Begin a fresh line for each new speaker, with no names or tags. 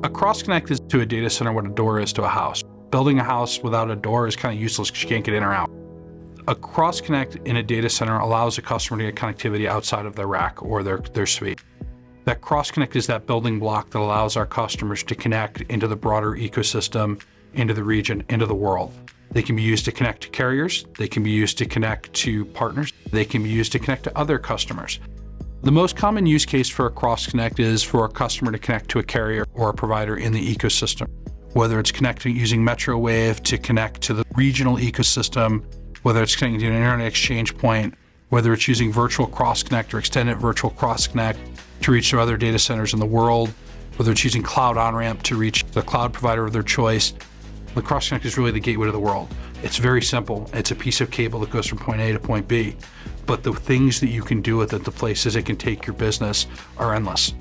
A cross-connect is to a data center what a door is to a house. Building a house without a door is kind of useless because you can't get in or out. A cross-connect in a data center allows a customer to get connectivity outside of their rack or their suite. That cross-connect is that building block that allows our customers to connect into the broader ecosystem, into the region, into the world. They can be used to connect to carriers. They can be used to connect to partners. They can be used to connect to other customers. The most common use case for a cross-connect is for a customer to connect to a carrier or a provider in the ecosystem. Whether it's connecting using Metro Wave to connect to the regional ecosystem, whether it's connecting to an internet exchange point, whether it's using virtual cross-connect or extended virtual cross-connect to reach to other data centers in the world, whether it's using cloud on-ramp to reach the cloud provider of their choice. The cross-connect is really the gateway to the world. It's very simple. It's a piece of cable that goes from point A to point B. But the things that you can do with it, the places it can take your business are endless.